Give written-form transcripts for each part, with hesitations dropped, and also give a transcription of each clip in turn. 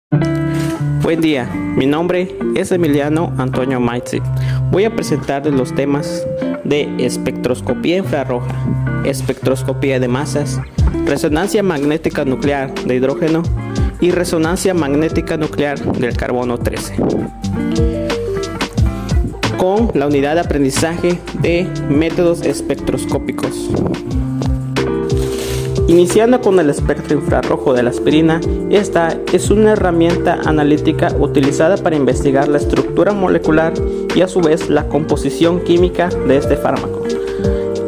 Buen día, mi nombre es Emiliano Antonio Maitzi. Voy a presentarles los temas de espectroscopía infrarroja, espectroscopía de masas, resonancia magnética nuclear de hidrógeno y resonancia magnética nuclear del carbono 13. Con la unidad de aprendizaje de métodos espectroscópicos. Iniciando con el espectro infrarrojo de la aspirina, esta es una herramienta analítica utilizada para investigar la estructura molecular y a su vez la composición química de este fármaco.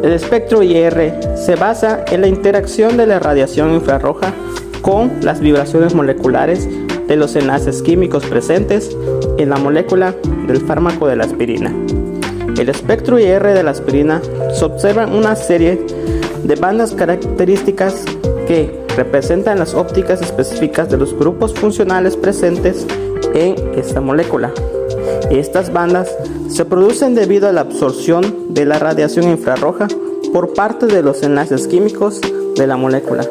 El espectro IR se basa en la interacción de la radiación infrarroja con las vibraciones moleculares de los enlaces químicos presentes en la molécula del fármaco de la aspirina. El espectro IR de la aspirina se observan una serie de bandas características que representan las ópticas específicas de los grupos funcionales presentes en esta molécula. Estas bandas se producen debido a la absorción de la radiación infrarroja por parte de los enlaces químicos de la molécula.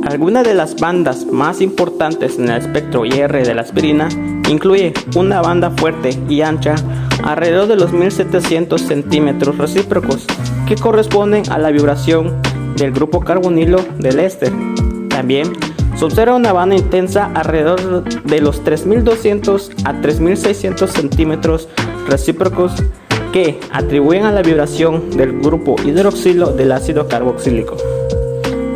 Algunas de las bandas más importantes en el espectro IR de la aspirina incluye una banda fuerte y ancha alrededor de los 1700 centímetros recíprocos, que corresponden a la vibración del grupo carbonilo del éster. También se observa una banda intensa alrededor de los 3200 a 3600 centímetros recíprocos que atribuyen a la vibración del grupo hidroxilo del ácido carboxílico.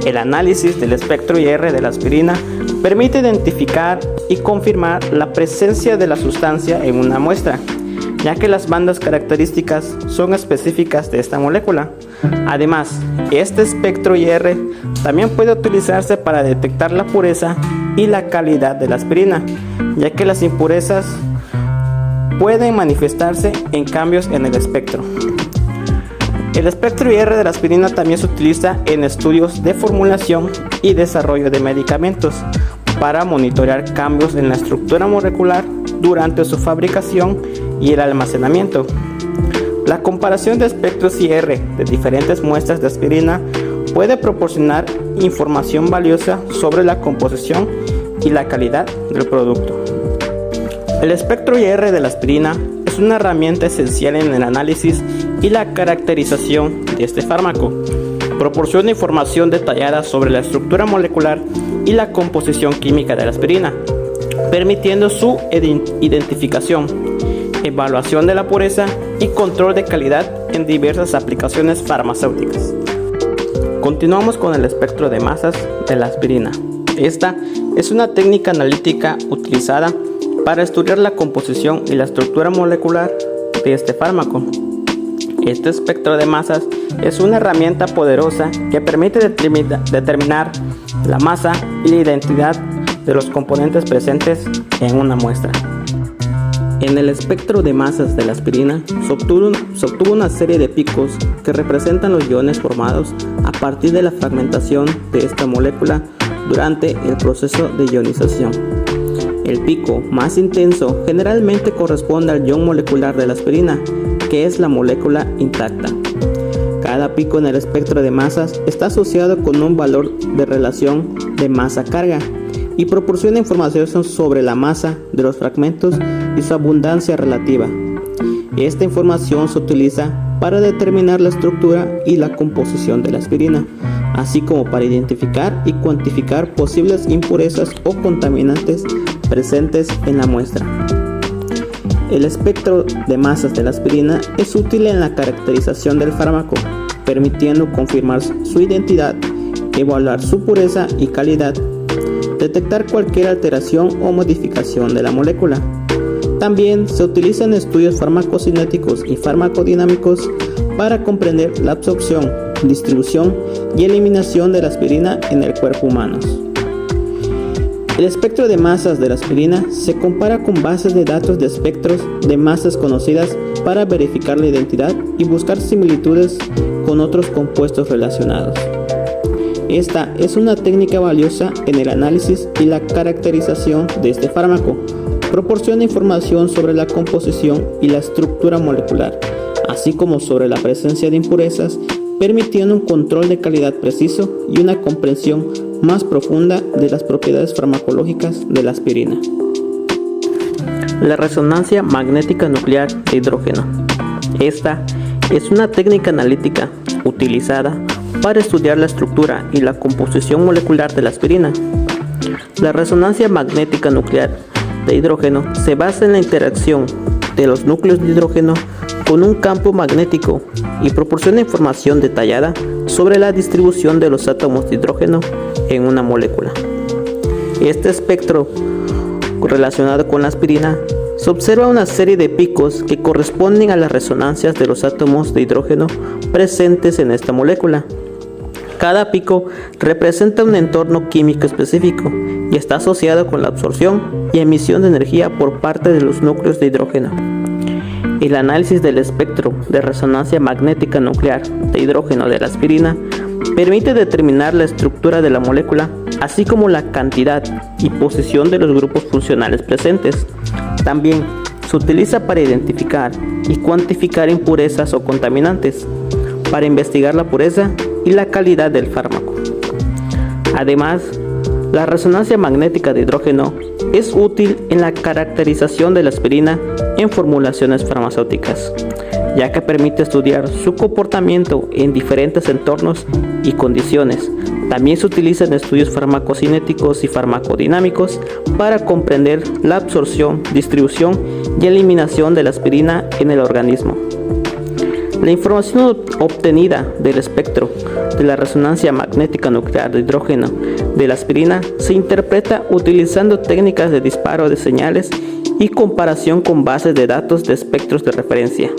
El análisis del espectro IR de la aspirina permite identificar y confirmar la presencia de la sustancia en una muestra, ya que las bandas características son específicas de esta molécula. Además, este espectro IR también puede utilizarse para detectar la pureza y la calidad de la aspirina, ya que las impurezas pueden manifestarse en cambios en el espectro. El espectro IR de la aspirina también se utiliza en estudios de formulación y desarrollo de medicamentos para monitorear cambios en la estructura molecular durante su fabricación y el almacenamiento. La comparación de espectros IR de diferentes muestras de aspirina puede proporcionar información valiosa sobre la composición y la calidad del producto. El espectro IR de la aspirina es una herramienta esencial en el análisis y la caracterización de este fármaco. Proporciona información detallada sobre la estructura molecular y la composición química de la aspirina, permitiendo su identificación, evaluación de la pureza y control de calidad en diversas aplicaciones farmacéuticas. Continuamos con el espectro de masas de la aspirina. Esta es una técnica analítica utilizada para estudiar la composición y la estructura molecular de este fármaco. Este espectro de masas es una herramienta poderosa que permite determinar la masa y la identidad de los componentes presentes en una muestra. En el espectro de masas de la aspirina se obtuvo una serie de picos que representan los iones formados a partir de la fragmentación de esta molécula durante el proceso de ionización. El pico más intenso generalmente corresponde al ion molecular de la aspirina, que es la molécula intacta. Cada pico en el espectro de masas está asociado con un valor de relación de masa-carga y proporciona información sobre la masa de los fragmentos y su abundancia relativa. Esta información se utiliza para determinar la estructura y la composición de la aspirina, así como para identificar y cuantificar posibles impurezas o contaminantes presentes en la muestra. El espectro de masas de la aspirina es útil en la caracterización del fármaco, permitiendo confirmar su identidad, evaluar su pureza y calidad, detectar cualquier alteración o modificación de la molécula. También se utiliza en estudios farmacocinéticos y farmacodinámicos para comprender la absorción, distribución y eliminación de la aspirina en el cuerpo humano. El espectro de masas de la aspirina se compara con bases de datos de espectros de masas conocidas para verificar la identidad y buscar similitudes con otros compuestos relacionados. Esta es una técnica valiosa en el análisis y la caracterización de este fármaco. Proporciona información sobre la composición y la estructura molecular, así como sobre la presencia de impurezas permitiendo un control de calidad preciso y una comprensión más profunda de las propiedades farmacológicas de la aspirina. La resonancia magnética nuclear de hidrógeno. Esta es una técnica analítica utilizada para estudiar la estructura y la composición molecular de la aspirina. La resonancia magnética nuclear de hidrógeno se basa en la interacción de los núcleos de hidrógeno con un campo magnético y proporciona información detallada sobre la distribución de los átomos de hidrógeno en una molécula. Este espectro relacionado con la aspirina se observa una serie de picos que corresponden a las resonancias de los átomos de hidrógeno presentes en esta molécula. Cada pico representa un entorno químico específico y está asociado con la absorción y emisión de energía por parte de los núcleos de hidrógeno. El análisis del espectro de resonancia magnética nuclear de hidrógeno de la aspirina permite determinar la estructura de la molécula, así como la cantidad y posición de los grupos funcionales presentes. También se utiliza para identificar y cuantificar impurezas o contaminantes, para investigar la pureza y la calidad del fármaco. Además, la resonancia magnética de hidrógeno es útil en la caracterización de la aspirina en formulaciones farmacéuticas, ya que permite estudiar su comportamiento en diferentes entornos y condiciones. También se utiliza en estudios farmacocinéticos y farmacodinámicos para comprender la absorción, distribución y eliminación de la aspirina en el organismo. La información obtenida del espectro de la resonancia magnética nuclear de hidrógeno de la aspirina se interpreta utilizando técnicas de disparo de señales y comparación con bases de datos de espectros de referencia.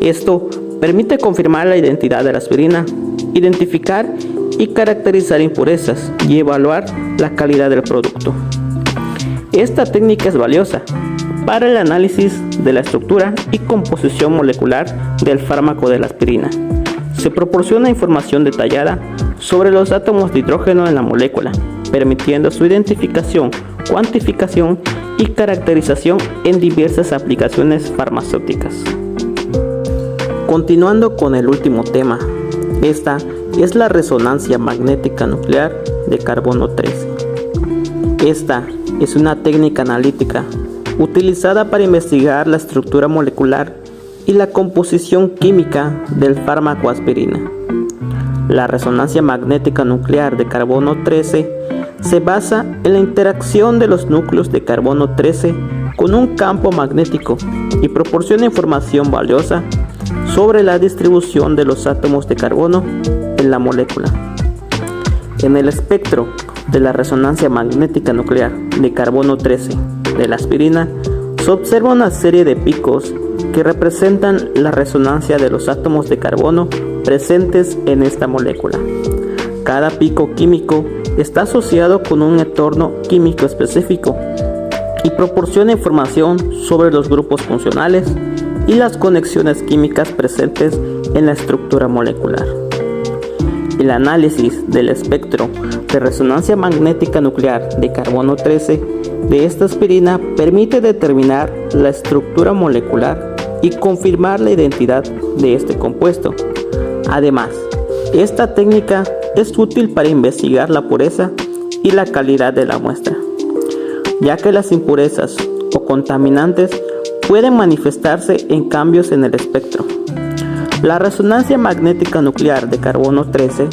Esto permite confirmar la identidad de la aspirina, identificar y caracterizar impurezas y evaluar la calidad del producto. Esta técnica es valiosa para el análisis de la estructura y composición molecular del fármaco de la aspirina. Se proporciona información detallada sobre los átomos de hidrógeno en la molécula, permitiendo su identificación, cuantificación y caracterización en diversas aplicaciones farmacéuticas. Continuando con el último tema, esta es la resonancia magnética nuclear de carbono 13. Esta es una técnica analítica utilizada para investigar la estructura molecular y la composición química del fármaco aspirina. La resonancia magnética nuclear de carbono 13 se basa en la interacción de los núcleos de carbono 13 con un campo magnético y proporciona información valiosa sobre la distribución de los átomos de carbono en la molécula. En el espectro de la resonancia magnética nuclear de carbono 13 de la aspirina se observa una serie de picos que representan la resonancia de los átomos de carbono presentes en esta molécula. Cada pico químico está asociado con un entorno químico específico y proporciona información sobre los grupos funcionales y las conexiones químicas presentes en la estructura molecular. El análisis del espectro de resonancia magnética nuclear de carbono 13 de esta aspirina permite determinar la estructura molecular y confirmar la identidad de este compuesto. Además, esta técnica es útil para investigar la pureza y la calidad de la muestra, ya que las impurezas o contaminantes pueden manifestarse en cambios en el espectro. La resonancia magnética nuclear de carbono 13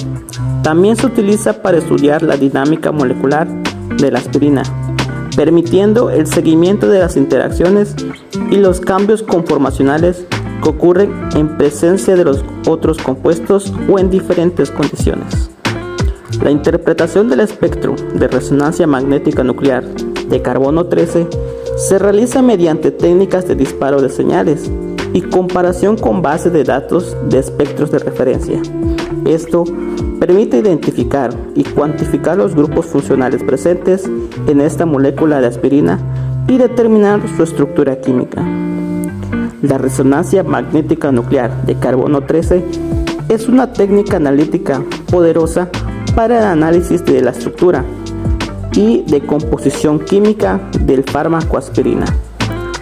también se utiliza para estudiar la dinámica molecular de la aspirina, permitiendo el seguimiento de las interacciones y los cambios conformacionales que ocurren en presencia de los otros compuestos o en diferentes condiciones. La interpretación del espectro de resonancia magnética nuclear de carbono 13 se realiza mediante técnicas de disparo de señales y comparación con bases de datos de espectros de referencia. Esto permite identificar y cuantificar los grupos funcionales presentes en esta molécula de aspirina y determinar su estructura química. La resonancia magnética nuclear de carbono 13 es una técnica analítica poderosa para el análisis de la estructura y de composición química del fármaco aspirina.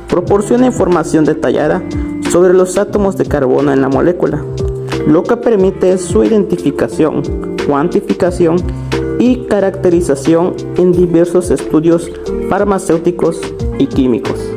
Proporciona información detallada sobre los átomos de carbono en la molécula, lo que permite su identificación, cuantificación y caracterización en diversos estudios farmacéuticos y químicos.